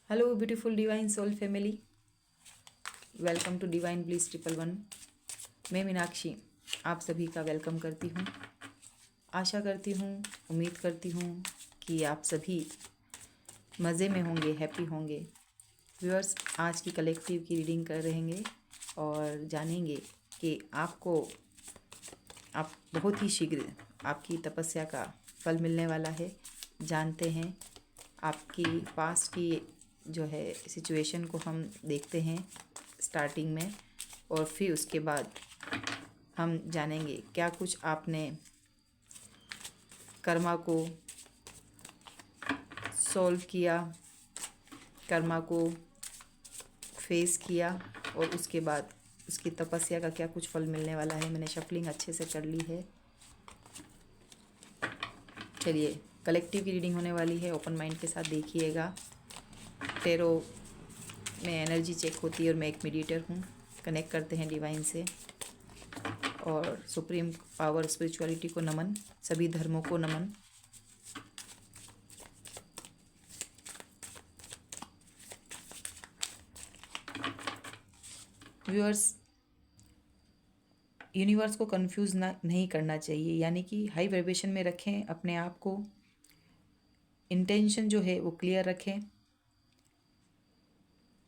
Hello beautiful divine soul family, welcome to divine bliss 111। मैं मीनाक्षी आप सभी का वेलकम करती हूँ। आशा करती हूँ, उम्मीद करती हूँ कि आप सभी मज़े में होंगे, हैप्पी होंगे। व्यूअर्स, आज की कलेक्टिव की रीडिंग कर रहेंगे और जानेंगे कि आप बहुत ही शीघ्र आपकी तपस्या का फल मिलने वाला है। जानते हैं आपकी पास्ट की जो है सिचुएशन को हम देखते हैं स्टार्टिंग में, और फिर उसके बाद हम जानेंगे क्या कुछ आपने कर्मा को सॉल्व किया, कर्मा को फेस किया और उसके बाद उसकी तपस्या का क्या कुछ फल मिलने वाला है। मैंने शफलिंग अच्छे से कर ली है। चलिए, कलेक्टिव की रीडिंग होने वाली है। ओपन माइंड के साथ देखिएगा। टेरो में एनर्जी चेक होती है और मैं एक मीडिएटर हूँ। कनेक्ट करते हैं डिवाइन से और सुप्रीम पावर स्पिरिचुअलिटी को नमन, सभी धर्मों को नमन। व्यूअर्स, यूनिवर्स को कंफ्यूज नहीं करना चाहिए, यानी कि हाई वाइब्रेशन में रखें अपने आप को। इंटेंशन जो है वो क्लियर रखें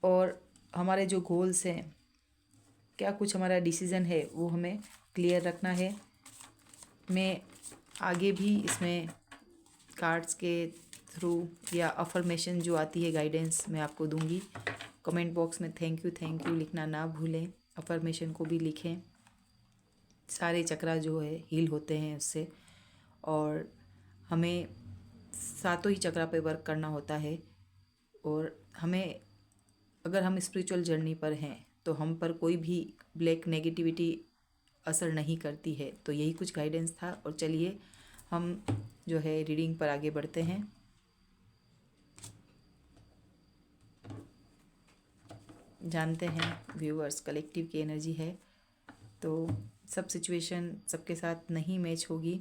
और हमारे जो गोल्स हैं, क्या कुछ हमारा डिसीज़न है, वो हमें क्लियर रखना है। मैं आगे भी इसमें कार्ड्स के थ्रू या अफर्मेशन जो आती है गाइडेंस मैं आपको दूंगी। कमेंट बॉक्स में थैंक यू लिखना ना भूलें। अफर्मेशन को भी लिखें। सारे चक्रा जो है हील होते हैं उससे, और हमें सातों ही चक्रा पे वर्क करना होता है। और हमें, अगर हम स्पिरिचुअल जर्नी पर हैं तो हम पर कोई भी ब्लैक नेगेटिविटी असर नहीं करती है। तो यही कुछ गाइडेंस था और चलिए हम जो है रीडिंग पर आगे बढ़ते हैं। जानते हैं व्यूअर्स, कलेक्टिव की एनर्जी है तो सब सिचुएशन सबके साथ नहीं मैच होगी।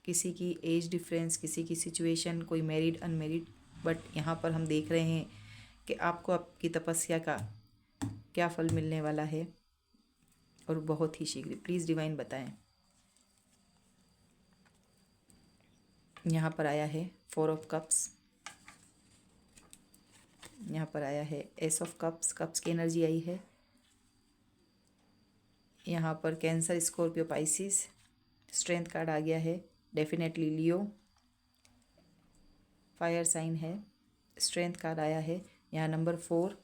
किसी की एज डिफरेंस, किसी की सिचुएशन, कोई मैरिड अनमैरिड, बट यहाँ पर हम देख रहे हैं कि आपको आपकी तपस्या का क्या फल मिलने वाला है और बहुत ही शीघ्र। प्लीज़ डिवाइन बताएं। यहाँ पर आया है 4 ऑफ कप्स, यहाँ पर आया है एस ऑफ कप्स, कप्स की एनर्जी आई है। यहाँ पर Cancer, Scorpio, Pisces, strength card आ गया है। डेफिनेटली लियो, फायर साइन है। स्ट्रेंथ कार्ड आया है। यहाँ नंबर 4,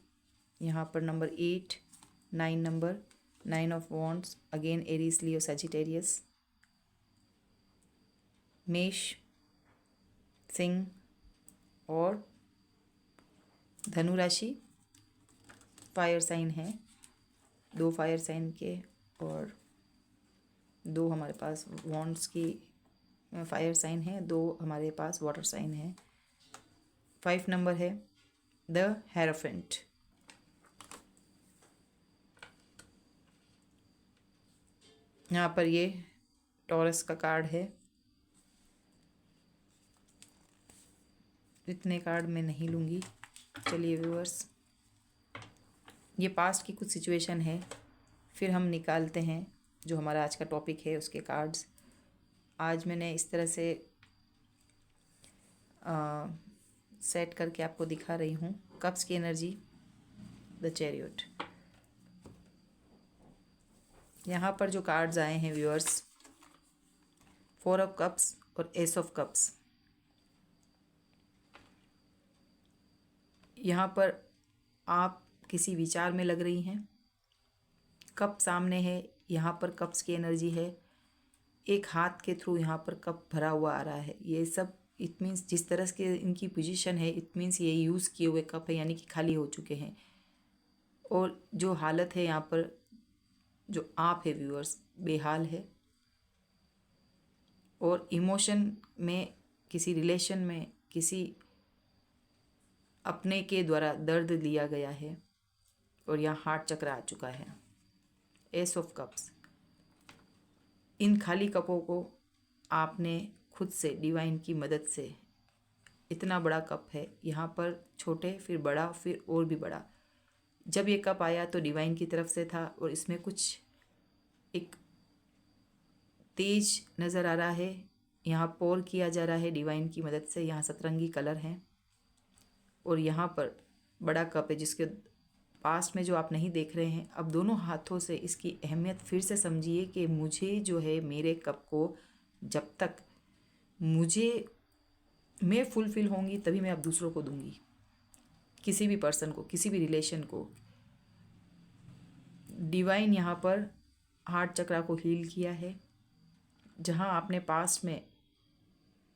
यहाँ पर number 8, 9 number, 9 of wands, again Aries, Leo, Sagittarius, मेष, सिंह और धनु राशि। फायर साइन है, 2 फायर साइन के और 2 हमारे पास वॉन्ड्स की फायर साइन है, 2 हमारे पास वाटर साइन है। 5 नंबर है द हेरोफेंट। यहाँ पर ये टॉरस का कार्ड है। इतने कार्ड मैं नहीं लूँगी। चलिए व्यूअर्स, ये पास्ट की कुछ सिचुएशन है, फिर हम निकालते हैं जो हमारा आज का टॉपिक है उसके कार्ड्स। आज मैंने इस तरह से सेट करके आपको दिखा रही हूँ। कप्स की एनर्जी, द चैरियट। यहाँ पर जो कार्ड्स आए हैं व्यूअर्स, 4 ऑफ कप्स और एस ऑफ कप्स। यहाँ पर आप किसी विचार में लग रही हैं। कप सामने है, यहाँ पर कप्स की एनर्जी है। एक हाथ के थ्रू यहाँ पर कप भरा हुआ आ रहा है। ये सब इट मीन्स जिस तरह के इनकी पोजीशन है, इट मीन्स ये यूज़ किए हुए कप है, यानी कि खाली हो चुके हैं। और जो हालत है यहाँ पर, जो आप है व्यूअर्स, बेहाल है और इमोशन में, किसी रिलेशन में, किसी अपने के द्वारा दर्द लिया गया है और यहाँ हार्ट चक्र आ चुका है। Ace of cups. इन खाली कपों को आपने खुद से डिवाइन की मदद से इतना बड़ा कप है, यहाँ पर छोटे, फिर बड़ा, फिर और भी बड़ा। जब ये कप आया तो डिवाइन की तरफ से था और इसमें कुछ एक तेज नज़र आ रहा है। यहाँ पोर किया जा रहा है डिवाइन की मदद से। यहाँ सतरंगी कलर हैं और यहाँ पर बड़ा कप है जिसके पास में जो आप नहीं देख रहे हैं। अब दोनों हाथों से इसकी अहमियत फिर से समझिए कि मुझे जो है मेरे कप को जब तक मैं फुलफिल होंगी तभी मैं अब दूसरों को दूंगी, किसी भी पर्सन को, किसी भी रिलेशन को। डिवाइन यहाँ पर हार्ट चक्रा को हील किया है। जहाँ आपने पास्ट में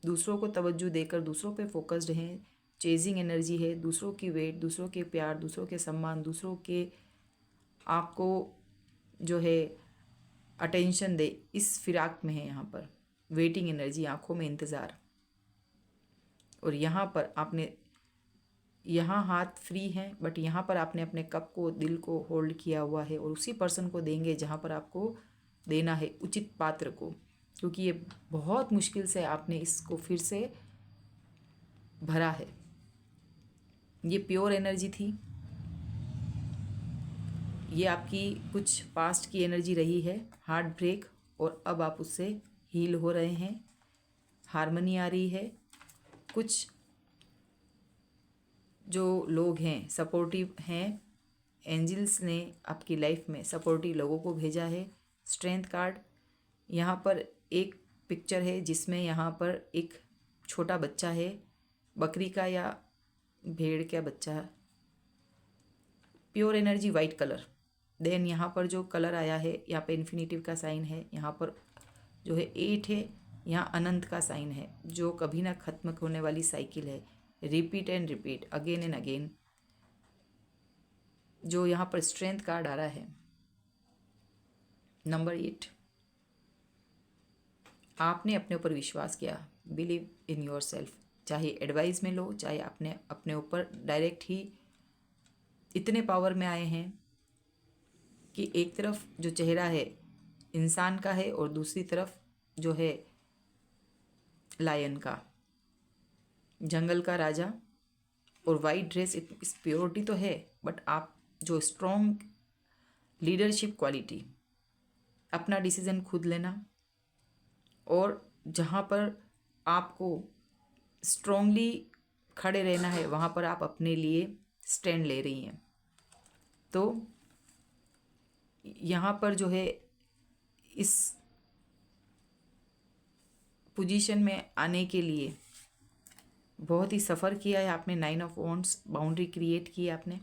दूसरों को तवज्जो देकर दूसरों पे फोकस्ड हैं, चेजिंग एनर्जी है, दूसरों की वेट, दूसरों के प्यार, दूसरों के सम्मान, दूसरों के आपको जो है अटेंशन दे, इस फिराक में है। यहाँ पर वेटिंग एनर्जी, आंखों में इंतज़ार। और यहाँ पर आपने यहाँ हाथ फ्री हैं, बट यहाँ पर आपने अपने कप को, दिल को होल्ड किया हुआ है और उसी पर्सन को देंगे जहाँ पर आपको देना है, उचित पात्र को, क्योंकि ये बहुत मुश्किल से आपने इसको फिर से भरा है। ये प्योर एनर्जी थी, ये आपकी कुछ पास्ट की एनर्जी रही है, हार्ट ब्रेक, और अब आप उससे हील हो रहे हैं, हार्मनी आ रही है। कुछ जो लोग हैं सपोर्टिव हैं, एंजल्स ने आपकी लाइफ में सपोर्टिव लोगों को भेजा है। स्ट्रेंथ कार्ड, यहाँ पर एक पिक्चर है जिसमें यहाँ पर एक छोटा बच्चा है, बकरी का या भेड़ का बच्चा, pure energy white colour. Then यहाँ पर जो कलर आया है, यहाँ पे इन्फिनिटिव का साइन है, यहाँ पर जो है 8 है, यहाँ अनंत का साइन है, जो कभी ना खत्म होने वाली साइकिल है, repeat and repeat, again and again. जो यहाँ पर स्ट्रेंथ कार्ड आ रहा है, नंबर 8, आपने अपने ऊपर विश्वास किया, बिलीव इन योर सेल्फ। चाहे एडवाइस में लो, चाहे आपने अपने ऊपर डायरेक्ट ही इतने पावर में आए हैं कि एक तरफ जो चेहरा है इंसान का है और दूसरी तरफ जो है लायन का, जंगल का राजा। और वाइट ड्रेस, इस प्योरिटी तो है, बट आप जो स्ट्रॉन्ग लीडरशिप क्वालिटी, अपना डिसीजन खुद लेना, और जहाँ पर आपको स्ट्रॉन्गली खड़े रहना है वहाँ पर आप अपने लिए स्टैंड ले रही हैं। तो यहाँ पर जो है इस पोजीशन में आने के लिए बहुत ही सफ़र किया है आपने। 9 ऑफ वॉन्ड्स, बाउंड्री क्रिएट की आपने,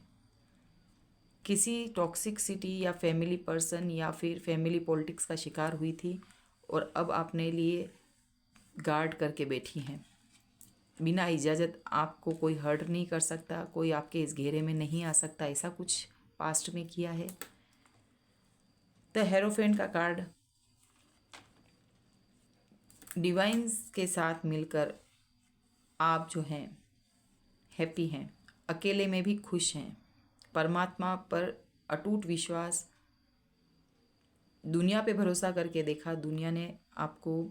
किसी टॉक्सिसिटी या फैमिली पर्सन या फिर फैमिली पॉलिटिक्स का शिकार हुई थी, और अब आपने लिए गार्ड करके बैठी हैं। बिना इजाज़त आपको कोई हर्ट नहीं कर सकता, कोई आपके इस घेरे में नहीं आ सकता, ऐसा कुछ पास्ट में किया है। द हेरोफेंट का कार्ड, डिवाइन्स के साथ मिलकर आप जो हैं हैप्पी हैं, अकेले में भी खुश हैं, परमात्मा पर अटूट विश्वास, दुनिया पे भरोसा करके देखा, दुनिया ने आपको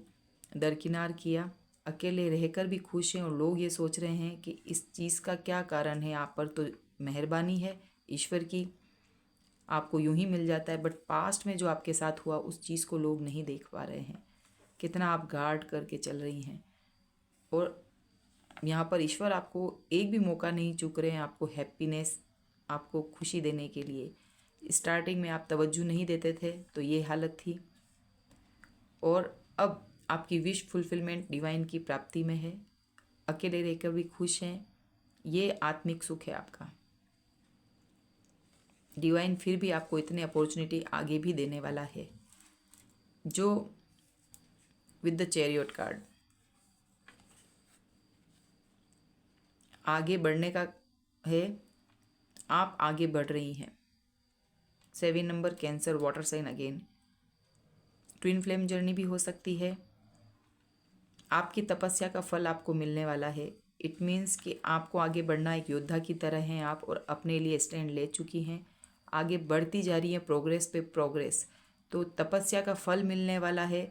दरकिनार किया, अकेले रहकर भी खुश हैं। और लोग ये सोच रहे हैं कि इस चीज़ का क्या कारण है, आप पर तो मेहरबानी है ईश्वर की, आपको यूं ही मिल जाता है। बट पास्ट में जो आपके साथ हुआ उस चीज़ को लोग नहीं देख पा रहे हैं, कितना आप गार्ड करके चल रही हैं। और यहाँ पर ईश्वर आपको एक भी मौका नहीं चूक रहे हैं आपको हैप्पीनेस, आपको खुशी देने के लिए। स्टार्टिंग में आप तवज्जो नहीं देते थे तो ये हालत थी, और अब आपकी विश फुलफिलमेंट डिवाइन की प्राप्ति में है, अकेले रहकर भी खुश हैं, ये आत्मिक सुख है आपका। डिवाइन फिर भी आपको इतने अपॉर्चुनिटी आगे भी देने वाला है। जो विद द चैरियट कार्ड, आगे बढ़ने का है, आप आगे बढ़ रही हैं। 7 number cancer, water sign again, twin flame journey भी हो सकती है। आपकी तपस्या का फल आपको मिलने वाला है। इट मीन्स कि आपको आगे बढ़ना, एक योद्धा की तरह हैं आप, और अपने लिए स्टैंड ले चुकी हैं, आगे बढ़ती जा रही है, प्रोग्रेस पे प्रोग्रेस। तो तपस्या का फल मिलने वाला है।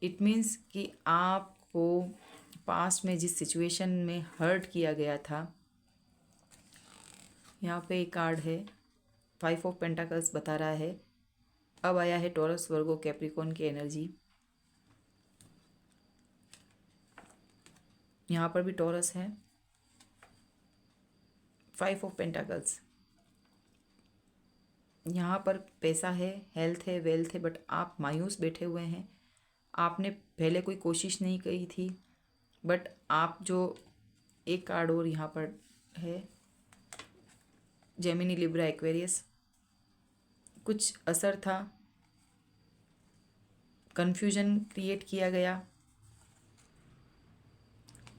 इट मीन्स कि आपको पास्ट में जिस सिचुएशन में हर्ट किया गया था, यहाँ पे एक कार्ड है 5 ऑफ पेंटाकल्स बता रहा है अब आया है टॉरस वर्गो कैप्रिकॉर्न की एनर्जी। यहाँ पर भी टॉरस है, 5 ऑफ पेंटाकल्स। यहाँ पर पैसा है, हेल्थ है, वेल्थ है, बट आप मायूस बैठे हुए हैं। आपने पहले कोई कोशिश नहीं की थी, बट आप जो एक कार्ड और यहाँ पर है जेमिनी लिब्रा एक्वेरियस, कुछ असर था, कन्फ्यूजन क्रिएट किया गया,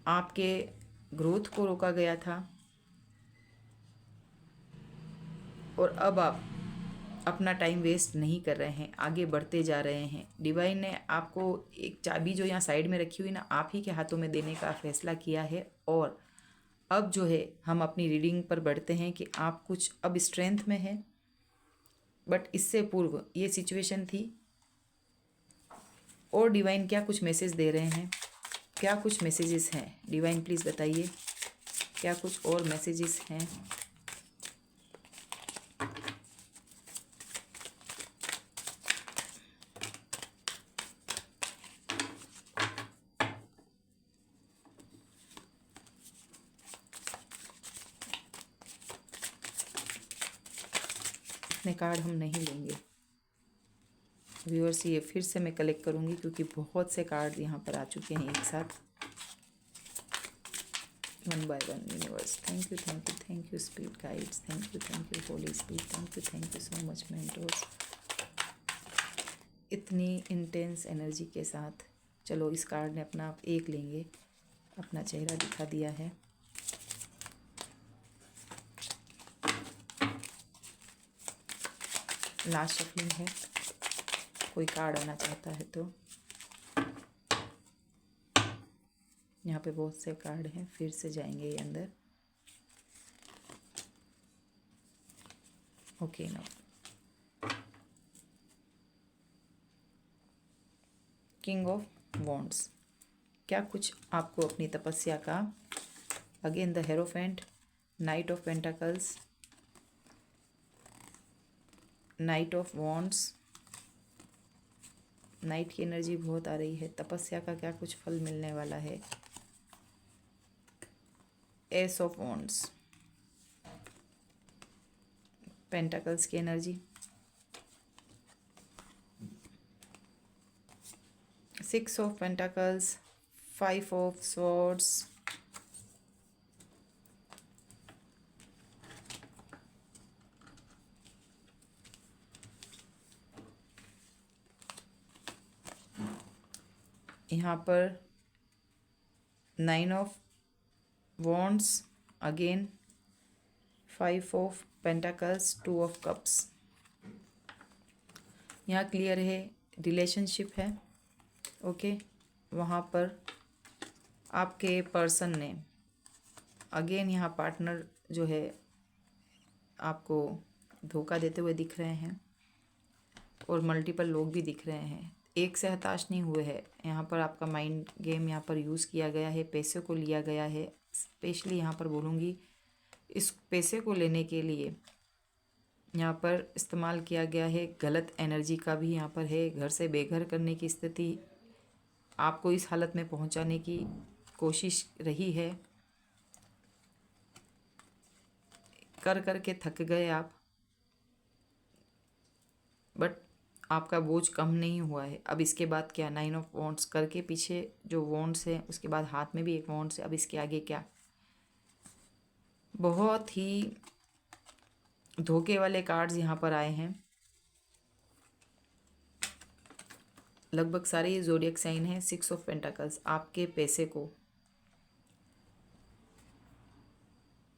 आपके ग्रोथ को रोका गया था, और अब आप अपना टाइम वेस्ट नहीं कर रहे हैं, आगे बढ़ते जा रहे हैं। डिवाइन ने आपको एक चाबी जो यहाँ साइड में रखी हुई ना, आप ही के हाथों में देने का फैसला किया है। और अब जो है हम अपनी रीडिंग पर बढ़ते हैं कि आप कुछ अब स्ट्रेंथ में हैं, बट इससे पूर्व ये सिचुएशन थी। और डिवाइन क्या कुछ मैसेज दे रहे हैं, क्या कुछ मैसेजेस हैं डिवाइन, प्लीज़ बताइए क्या कुछ और मैसेजेस हैं। इतने कार्ड हम नहीं लेंगे व्यूअर्स, ये फिर से मैं कलेक्ट करूँगी क्योंकि बहुत से कार्ड यहाँ पर आ चुके हैं एक साथ। 1 by 1 universe, thank you spirit guides, thank you Holi spirit, thank you so much mentors. इतनी इंटेंस एनर्जी के साथ, चलो इस कार्ड ने अपना आप एक लेंगे, अपना चेहरा दिखा दिया है। लास्ट शफलिंग है, कोई कार्ड आना चाहता है तो। यहाँ पे बहुत से कार्ड हैं, फिर से जाएंगे ये अंदर। Okay now king of wands, क्या कुछ आपको अपनी तपस्या का, again the hierophant, night of pentacles, night of wands, night की एनर्जी बहुत आ रही है। तपस्या का क्या कुछ फल मिलने वाला है। एस ऑफ वॉन्ड्स, पेंटाकल्स की energy, 6 of pentacles, 5 of swords, यहाँ पर 9 of wands, again 5 of pentacles, 2 of cups. यहाँ क्लियर है रिलेशनशिप है, ओके। वहाँ पर आपके पर्सन ने, अगेन यहाँ पार्टनर जो है आपको धोखा देते हुए दिख रहे हैं, और मल्टीपल लोग भी दिख रहे हैं। एक से हताश नहीं हुए हैं, यहाँ पर आपका माइंड गेम यहाँ पर यूज़ किया गया है, पैसे को लिया गया है। स्पेशली यहाँ पर बोलूँगी, इस पैसे को लेने के लिए यहाँ पर इस्तेमाल किया गया है गलत एनर्जी का भी यहाँ पर है। घर से बेघर करने की स्थिति, आपको इस हालत में पहुँचाने की कोशिश रही है, कर कर के थक गए आप, बट आपका बोझ कम नहीं हुआ है। अब इसके बाद क्या, 9 ऑफ वॉन्ड्स करके पीछे जो वॉन्ड्स है, उसके बाद हाथ में भी एक वॉन्ड्स है। अब इसके आगे क्या, बहुत ही धोखे वाले कार्ड्स यहाँ पर आए हैं। लगभग सारे ये ज़ोडिएक साइन है। 6 ऑफ पेंटाकल्स, आपके पैसे को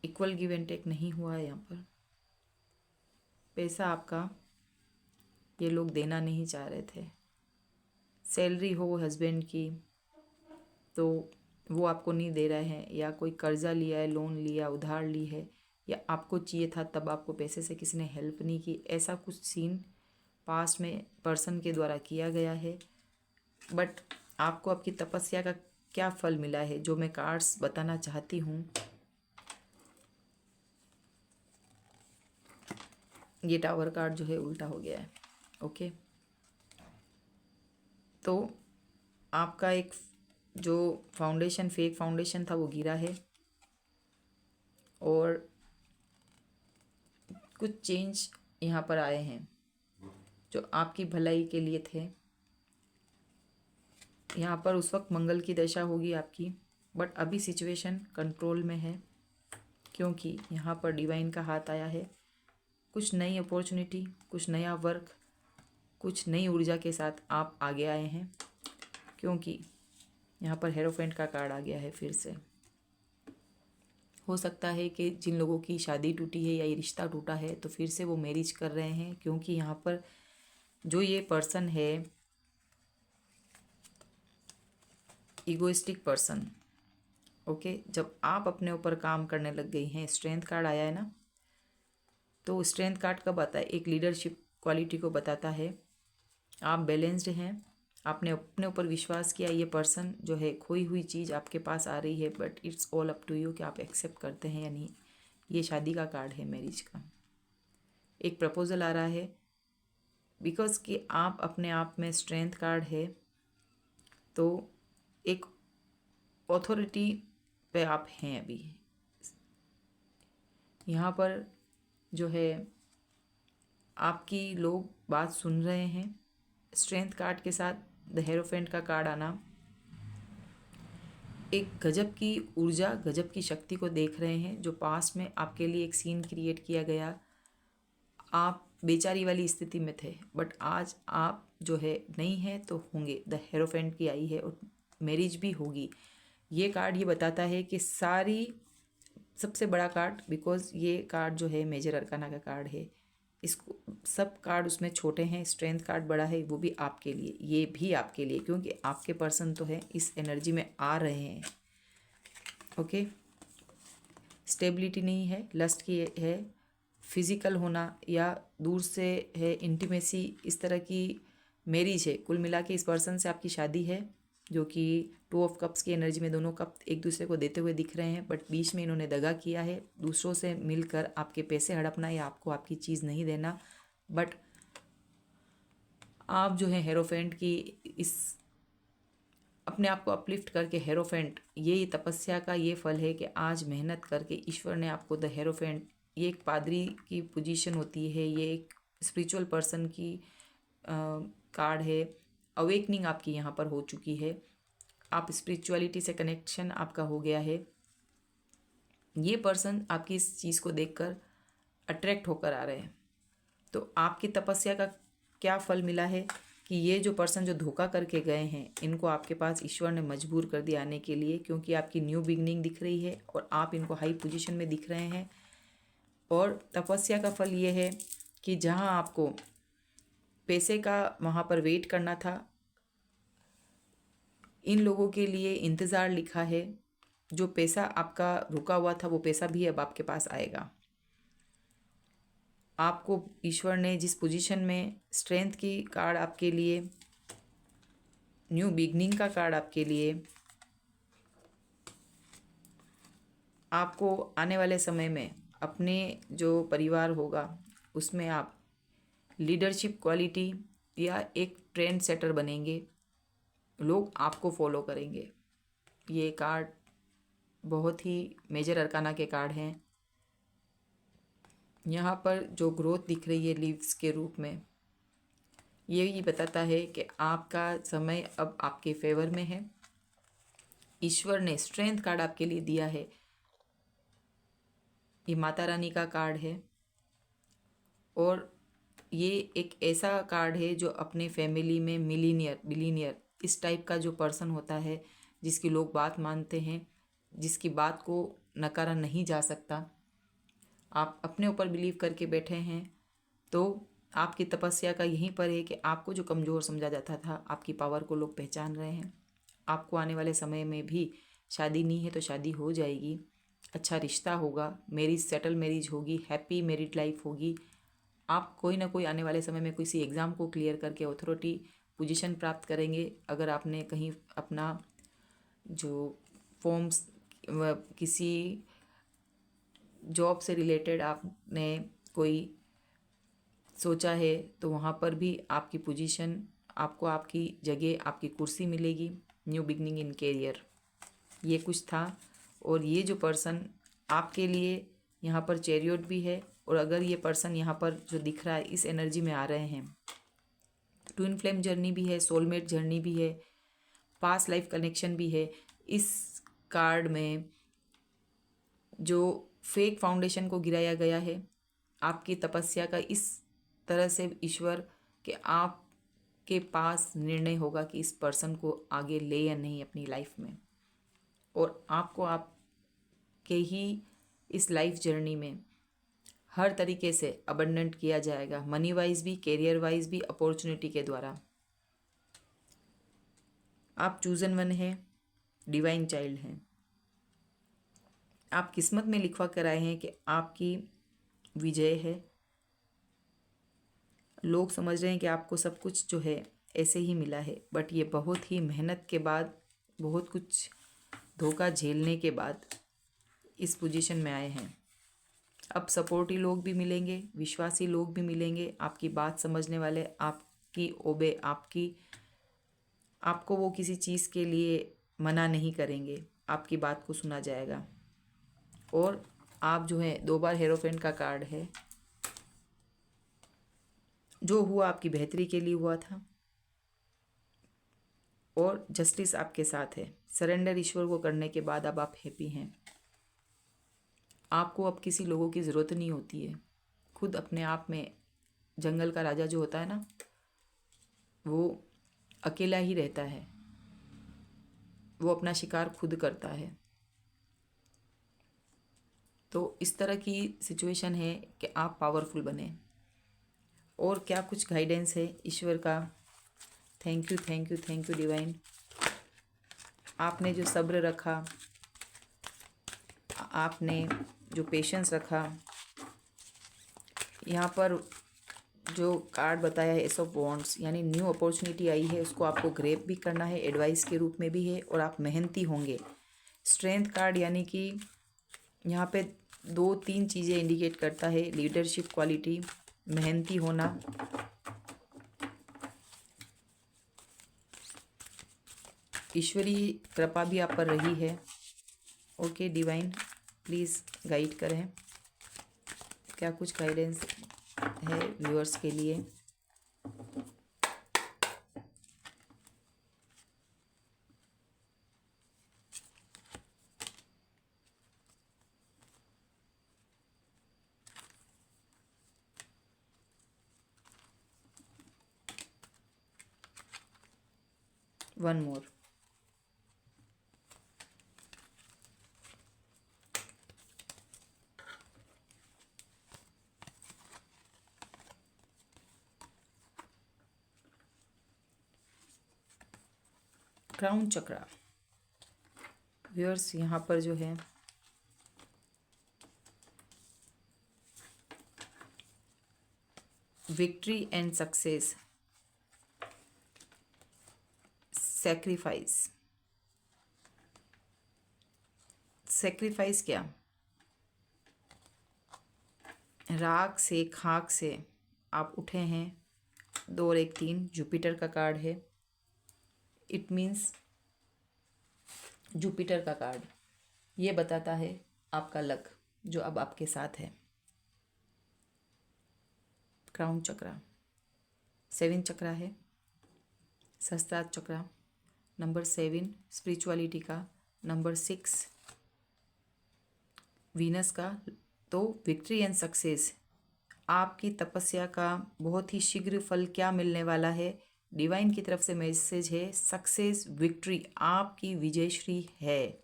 इक्वल गिव एंड टेक नहीं हुआ है। यहाँ पर पैसा आपका ये लोग देना नहीं चाह रहे थे। सैलरी हो हस्बैंड की तो वो आपको नहीं दे रहे हैं, या कोई कर्जा लिया है, लोन लिया, उधार ली है, या आपको चाहिए था तब आपको पैसे से किसी ने हेल्प नहीं की। ऐसा कुछ सीन पास्ट में पर्सन के द्वारा किया गया है, बट आपको आपकी तपस्या का क्या फल मिला है, जो मैं कार्ड्स बताना चाहती हूँ। ये टावर कार्ड जो है उल्टा हो गया है। ओके, तो आपका एक जो फाउंडेशन, फेक फाउंडेशन था, वो गिरा है और कुछ चेंज यहाँ पर आए हैं जो आपकी भलाई के लिए थे। यहाँ पर उस वक्त मंगल की दशा होगी आपकी, बट अभी सिचुएशन कंट्रोल में है क्योंकि यहाँ पर डिवाइन का हाथ आया है। कुछ नई अपॉर्चुनिटी, कुछ नया वर्क, कुछ नई ऊर्जा के साथ आप आगे आए हैं क्योंकि यहाँ पर हेरोफेंट का कार्ड आ गया है फिर से। हो सकता है कि जिन लोगों की शादी टूटी है या ये रिश्ता टूटा है तो फिर से वो मैरिज कर रहे हैं क्योंकि यहाँ पर जो ये पर्सन है, इगोइस्टिक पर्सन। ओके, जब आप अपने ऊपर काम करने लग गई हैं, स्ट्रेंथ कार्ड आया है ना, तो स्ट्रेंथ कार्ड कब आता है? एक लीडरशिप क्वालिटी को बताता है। आप बैलेंस्ड हैं, आपने अपने ऊपर विश्वास किया। ये पर्सन जो है, खोई हुई चीज़ आपके पास आ रही है, but it's all up to you कि आप एक्सेप्ट करते हैं या नहीं। ये शादी का कार्ड है, मैरिज का। एक प्रपोजल आ रहा है बिकॉज कि आप अपने आप में स्ट्रेंथ कार्ड है, तो एक ऑथोरिटी पे आप हैं अभी। यहाँ पर जो है आपकी लोग बात सुन रहे हैं। स्ट्रेंथ कार्ड के साथ द हेरोफेंट का कार्ड आना, एक गजब की ऊर्जा, गजब की शक्ति को देख रहे हैं जो पास्ट में आपके लिए एक सीन क्रिएट किया गया। आप बेचारी वाली स्थिति में थे, बट आज आप जो है नहीं है तो होंगे। द हेरोफेंट की आई है और मैरिज भी होगी। ये कार्ड ये बताता है कि सारी सबसे बड़ा कार्ड, बिकॉज ये कार्ड जो है मेजर अरकाना का कार्ड है, इसको सब कार्ड उसमें छोटे हैं, स्ट्रेंथ कार्ड बड़ा है, वो भी आपके लिए, ये भी आपके लिए, क्योंकि आपके पर्सन तो है इस एनर्जी में आ रहे हैं। ओके, स्टेबिलिटी नहीं है, लस्ट की है, फिजिकल होना या दूर से है, इंटीमेसी, इस तरह की मैरिज है। कुल मिला के इस पर्सन से आपकी शादी है, जो कि 2 ऑफ कप्स की एनर्जी में दोनों कप एक दूसरे को देते हुए दिख रहे हैं, बट बीच में इन्होंने दगा किया है, दूसरों से मिलकर आपके पैसे हड़पना या आपको आपकी चीज़ नहीं देना। बट आप जो है हेरोफेंट की इस अपने आप को अपलिफ्ट करके, हेरोफेंट ये तपस्या का ये फल है कि आज मेहनत करके ईश्वर ने आपको द हेरोफेंट, ये एक पादरी की पोजीशन होती है, ये एक स्पिरिचुअल पर्सन की कार्ड है। अवेकनिंग आपकी यहाँ पर हो चुकी है, आप स्पिरिचुअलिटी से कनेक्शन आपका हो गया है। ये पर्सन आपकी इस चीज़ को देखकर अट्रैक्ट होकर आ रहे हैं। तो आपकी तपस्या का क्या फल मिला है कि ये जो पर्सन जो धोखा करके गए हैं, इनको आपके पास ईश्वर ने मजबूर कर दिया आने के लिए, क्योंकि आपकी न्यू बिगनिंग दिख रही है और आप इनको हाई पोजीशन में दिख रहे हैं। और तपस्या का फल ये है कि जहाँ आपको पैसे का वहाँ पर वेट करना था, इन लोगों के लिए इंतज़ार लिखा है। जो पैसा आपका रुका हुआ था, वो पैसा भी अब आपके पास आएगा। आपको ईश्वर ने जिस पोजीशन में, स्ट्रेंथ की कार्ड आपके लिए, न्यू बिगनिंग का कार्ड आपके लिए, आपको आने वाले समय में अपने जो परिवार होगा उसमें आप लीडरशिप क्वालिटी या एक ट्रेंड सेटर बनेंगे, लोग आपको फॉलो करेंगे। ये कार्ड बहुत ही मेजर अरकाना के कार्ड हैं। यहाँ पर जो ग्रोथ दिख रही है लीव्स के रूप में, ये बताता है कि आपका समय अब आपके फेवर में है। ईश्वर ने स्ट्रेंथ कार्ड आपके लिए दिया है, ये माता रानी का कार्ड है और ये एक ऐसा कार्ड है जो अपने फैमिली में मिलीनियर, बिलीनियर, इस टाइप का जो पर्सन होता है, जिसकी लोग बात मानते हैं, जिसकी बात को नकारा नहीं जा सकता। आप अपने ऊपर बिलीव करके बैठे हैं, तो आपकी तपस्या का यहीं पर है कि आपको जो कमज़ोर समझा जाता था, आपकी पावर को लोग पहचान रहे हैं। आपको आने वाले समय में भी शादी नहीं है तो शादी हो जाएगी, अच्छा रिश्ता होगा, मैरिज, सेटल मैरिज होगी, हैप्पी मैरिड लाइफ होगी। आप कोई ना कोई आने वाले समय में किसी एग्ज़ाम को क्लियर करके अथॉरिटी पोजीशन प्राप्त करेंगे। अगर आपने कहीं अपना जो फॉर्म्स किसी जॉब से रिलेटेड आपने कोई सोचा है तो वहाँ पर भी आपकी पोजीशन, आपको आपकी जगह, आपकी कुर्सी मिलेगी। न्यू बिगनिंग इन कैरियर, ये कुछ था। और ये जो पर्सन आपके लिए यहाँ पर चैरियट भी है। और अगर ये पर्सन यहाँ पर जो दिख रहा है इस एनर्जी में आ रहे हैं, ट्विन फ्लेम जर्नी भी है, सोलमेट जर्नी भी है, पास्ट लाइफ कनेक्शन भी है। इस कार्ड में जो फेक फाउंडेशन को गिराया गया है, आपकी तपस्या का इस तरह से ईश्वर कि आपके पास निर्णय होगा कि इस पर्सन को आगे ले या नहीं अपनी लाइफ में। और आपको आपके ही इस लाइफ जर्नी में हर तरीके से अबंडेंट किया जाएगा, मनी वाइज भी, कैरियर वाइज भी, अपॉर्चुनिटी के द्वारा। आप चूजन वन हैं, डिवाइन चाइल्ड हैं। आप किस्मत में लिखवा कर आए हैं कि आपकी विजय है। लोग समझ रहे हैं कि आपको सब कुछ जो है ऐसे ही मिला है, बट ये बहुत ही मेहनत के बाद, बहुत कुछ धोखा झेलने के बाद इस पोजीशन में आए हैं। अब सपोर्टिव लोग भी मिलेंगे, विश्वासी लोग भी मिलेंगे, आपकी बात समझने वाले, आपकी ओबे, आपको वो किसी चीज़ के लिए मना नहीं करेंगे, आपकी बात को सुना जाएगा। और आप जो है 2 बार हेरोफेंट का कार्ड है। जो हुआ आपकी बेहतरी के लिए हुआ था और जस्टिस आपके साथ है। सरेंडर ईश्वर को करने के बाद अब आप हैप्पी हैं। आपको अब किसी लोगों की ज़रूरत नहीं होती है। खुद अपने आप में, जंगल का राजा जो होता है ना, वो अकेला ही रहता है, वो अपना शिकार खुद करता है। तो इस तरह की सिचुएशन है कि आप पावरफुल बने। और क्या कुछ गाइडेंस है ईश्वर का। Thank you, thank you, thank you divine. आपने जो सब्र रखा, आपने जो पेशेंस रखा, यहाँ पर जो कार्ड बताया है एस ऑफ वॉन्ड्स, यानी न्यू अपॉर्चुनिटी आई है, उसको आपको ग्रैब भी करना है, एडवाइस के रूप में भी है, और आप मेहनती होंगे। स्ट्रेंथ कार्ड यानी कि यहाँ पे 2-3 चीज़ें इंडिकेट करता है। लीडरशिप क्वालिटी, मेहनती होना, ईश्वरीय कृपा भी आप पर रही है। ओके डिवाइन, प्लीज़ गाइड करें। क्या कुछ गाइडेंस है व्यूअर्स के लिए। One more. क्राउन चक्रा। व्यूअर्स यहाँ पर जो है victory and success, sacrifice. Sacrifice क्या, राख से, खाक से आप उठे हैं। 2 और 1 3 जुपिटर का कार्ड है। इट मीन्स जुपिटर का कार्ड ये बताता है आपका लक जो अब आपके साथ है। क्राउन चक्रा 7 चक्रा है, सहस्त्रार चक्रा, नंबर 7 स्पिरिचुअलिटी का, नंबर 6 वीनस का। तो विक्ट्री एंड सक्सेस, आपकी तपस्या का बहुत ही शीघ्र फल क्या मिलने वाला है। डिवाइन की तरफ से मैसेज है, सक्सेस, विक्ट्री, आपकी विजयश्री है।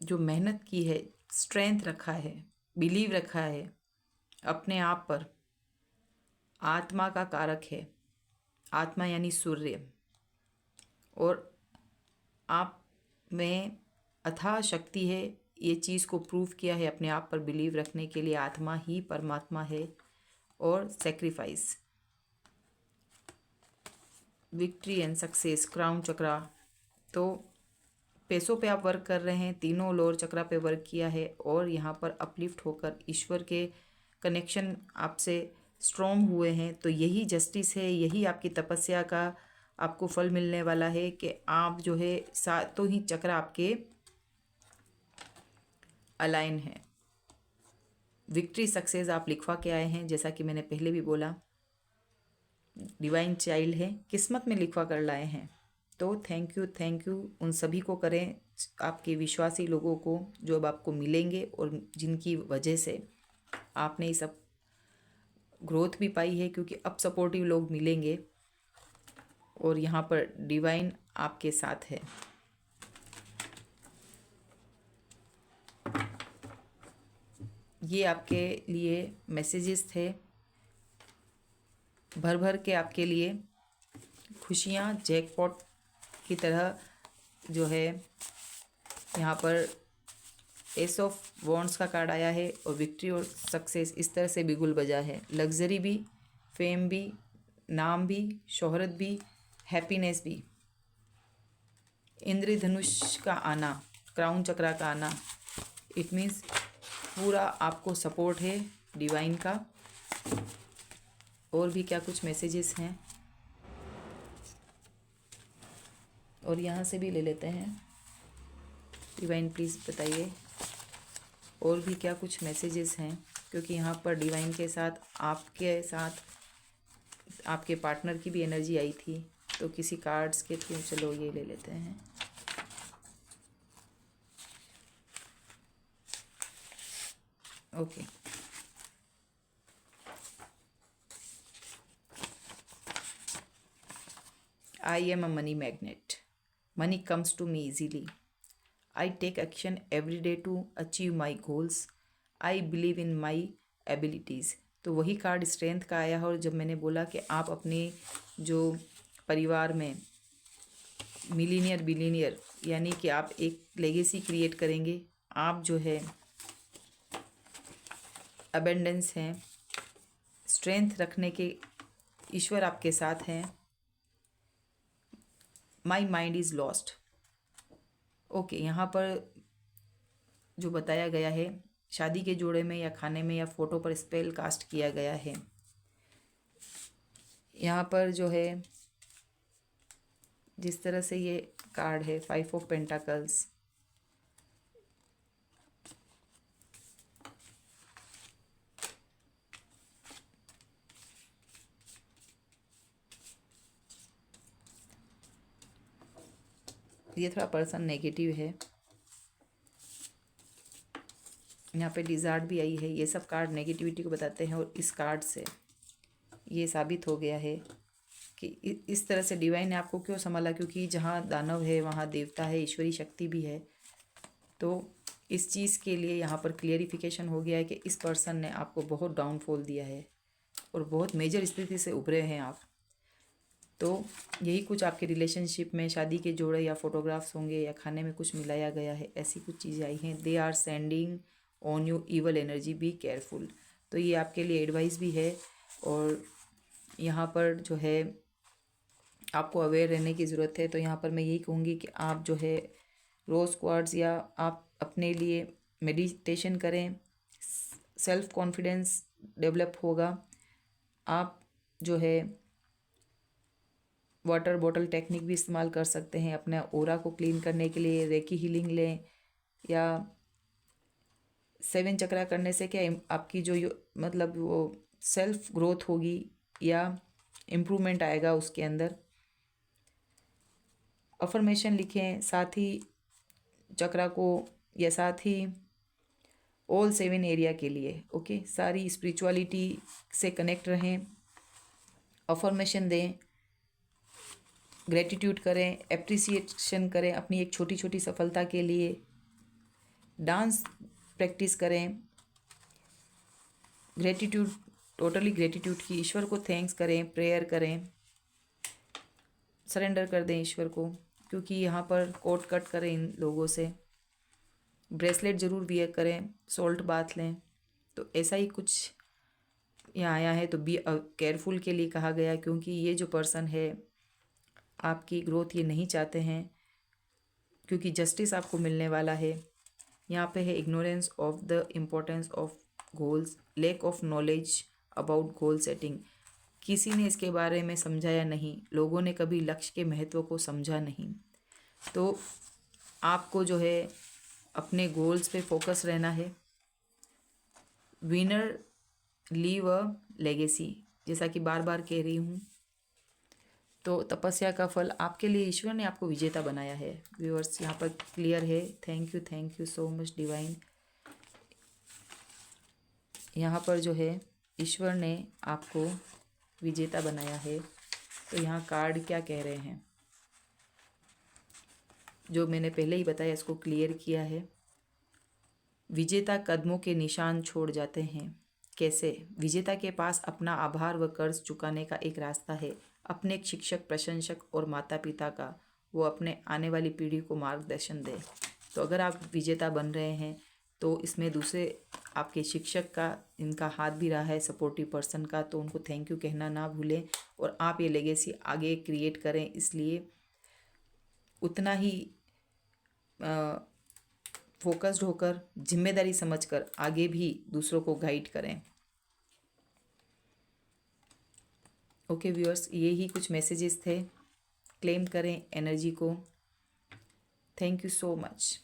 जो मेहनत की है, स्ट्रेंथ रखा है, बिलीव रखा है अपने आप पर, आत्मा का कारक है, आत्मा यानी सूर्य, और आप में अथाह शक्ति है। ये चीज़ को प्रूव किया है अपने आप पर बिलीव रखने के लिए। आत्मा ही परमात्मा है। और sacrifice, victory and success, crown chakra. तो पैसों पे आप वर्क कर रहे हैं, तीनों लोअर चक्रा पे वर्क किया है और यहाँ पर अपलिफ्ट होकर ईश्वर के कनेक्शन आपसे स्ट्रॉन्ग हुए हैं। तो यही जस्टिस है, यही आपकी तपस्या का आपको फल मिलने वाला है कि आप जो है सातों ही चक्र आपके अलाइन है। विक्ट्री सक्सेस आप लिखवा के आए हैं, जैसा कि मैंने पहले भी बोला, डिवाइन चाइल्ड है, किस्मत में लिखवा कर लाए हैं। तो थैंक यू उन सभी को करें, आपके विश्वासी लोगों को जो अब आपको मिलेंगे और जिनकी वजह से आपने ये सब ग्रोथ भी पाई है, क्योंकि अब सपोर्टिव लोग मिलेंगे और यहाँ पर डिवाइन आपके साथ है। ये आपके लिए मैसेजेस थे, भर भर के आपके लिए खुशियाँ जैकपॉट की तरह जो है। यहाँ पर एस ऑफ वॉन्ड्स का कार्ड आया है और विक्ट्री और सक्सेस इस तरह से बिगुल बजा है। लग्जरी भी, फेम भी, नाम भी, शोहरत भी, हैप्पीनेस भी, इंद्रधनुष का आना, क्राउन चक्रा का आना, इट मीन्स पूरा आपको सपोर्ट है डिवाइन का। और भी क्या कुछ मैसेजेस हैं, और यहाँ से भी ले लेते हैं। डिवाइन प्लीज़ बताइए और भी क्या कुछ मैसेजेस हैं, क्योंकि यहाँ पर डिवाइन के साथ आपके पार्टनर की भी एनर्जी आई थी। तो किसी कार्ड्स के थ्रू चलो ये ले लेते हैं। Okay, I am a money magnet, money comes to me easily, I take action every day to achieve my goals. I believe in my abilities. तो वही कार्ड स्ट्रेंथ का आया है। और जब मैंने बोला कि आप अपने जो परिवार में मिलीनियर बिलीनियर, यानी कि आप एक लेगेसी क्रिएट करेंगे, आप जो है अबेंडेंस हैं, स्ट्रेंथ रखने के ईश्वर आपके साथ हैं। My mind is lost. Okay, यहाँ पर जो बताया गया है, शादी के जोड़े में या खाने में या फोटो पर स्पेल कास्ट किया गया है। यहाँ पर जो है जिस तरह से ये कार्ड है, 5 ऑफ पेंटाकल्स, ये थोड़ा पर्सन नेगेटिव है। यहाँ पे डिज़ार्ड भी आई है। ये सब कार्ड नेगेटिविटी को बताते हैं और इस कार्ड से ये साबित हो गया है कि इस तरह से डिवाइन ने आपको क्यों संभाला, क्योंकि जहाँ दानव है वहाँ देवता है, ईश्वरी शक्ति भी है। तो इस चीज़ के लिए यहाँ पर क्लियरिफिकेशन हो गया है कि इस पर्सन ने आपको बहुत डाउनफॉल दिया है और बहुत मेजर स्थिति से उभरे हैं आप। तो यही कुछ आपके रिलेशनशिप में शादी के जोड़े या फोटोग्राफ्स होंगे या खाने में कुछ मिलाया गया है, ऐसी कुछ चीज़ें आई हैं। They are sending on you evil energy, be careful. तो ये आपके लिए एडवाइस भी है और यहाँ पर जो है आपको अवेयर रहने की ज़रूरत है। तो यहाँ पर मैं यही कहूँगी कि आप जो है रोज़ क्वार्ट्स या आप अपने लिए मेडिटेशन करें, सेल्फ कॉन्फिडेंस डेवलप होगा। आप जो है वाटर बॉटल टेक्निक भी इस्तेमाल कर सकते हैं अपने ओरा को क्लीन करने के लिए। रेकी हीलिंग लें या 7 चक्रा करने से क्या आपकी जो मतलब वो सेल्फ ग्रोथ होगी या इम्प्रूवमेंट आएगा उसके अंदर। अफर्मेशन लिखें साथ ही चक्रा को, या साथ ही ऑल 7 एरिया के लिए। ओके, सारी स्पिरिचुअलिटी से कनेक्ट रहें, अफर्मेशन दें, ग्रेटिट्यूड करें, एप्रिसिएशन करें अपनी एक छोटी छोटी सफलता के लिए, डांस प्रैक्टिस करें, ग्रेटिट्यूड, टोटली ग्रेटिट्यूड की, ईश्वर को थैंक्स करें, प्रेयर करें, सरेंडर कर दें ईश्वर को, क्योंकि यहाँ पर कोट कट करें इन लोगों से, ब्रेसलेट ज़रूर वियर करें, सॉल्ट बाथ लें। तो ऐसा ही कुछ यहाँ आया है। तो बी केयरफुल के लिए कहा गया, क्योंकि ये जो पर्सन है आपकी ग्रोथ ये नहीं चाहते हैं, क्योंकि जस्टिस आपको मिलने वाला है। यहाँ पे है ignorance of the importance of goals, lack of knowledge about goal setting. किसी ने इसके बारे में समझाया नहीं, लोगों ने कभी लक्ष्य के महत्व को समझा नहीं। तो आपको जो है अपने गोल्स पे फोकस रहना है। विनर लीव अ लेगेसी, जैसा कि बार बार कह रही हूँ। तो तपस्या का फल आपके लिए ईश्वर ने आपको विजेता बनाया है। व्यूअर्स यहाँ पर क्लियर है। Thank you so much divine. यहाँ पर जो है ईश्वर ने आपको विजेता बनाया है। तो यहाँ कार्ड क्या कह रहे हैं, जो मैंने पहले ही बताया, इसको क्लियर किया है। विजेता कदमों के निशान छोड़ जाते हैं। कैसे? विजेता के पास अपना आभार व कर्ज चुकाने का एक रास्ता है, अपने एक शिक्षक, प्रशंसक और माता पिता का। वो अपने आने वाली पीढ़ी को मार्गदर्शन दे। तो अगर आप विजेता बन रहे हैं तो इसमें दूसरे आपके शिक्षक का, इनका हाथ भी रहा है, सपोर्टिव पर्सन का, तो उनको थैंक यू कहना ना भूलें और आप ये लेगेसी आगे क्रिएट करें। इसलिए उतना ही फोकस्ड होकर, जिम्मेदारी समझकर आगे भी दूसरों को गाइड करें। ओके व्यूअर्स, ये ही कुछ मैसेजेस थे। क्लेम करें एनर्जी को। Thank you so much.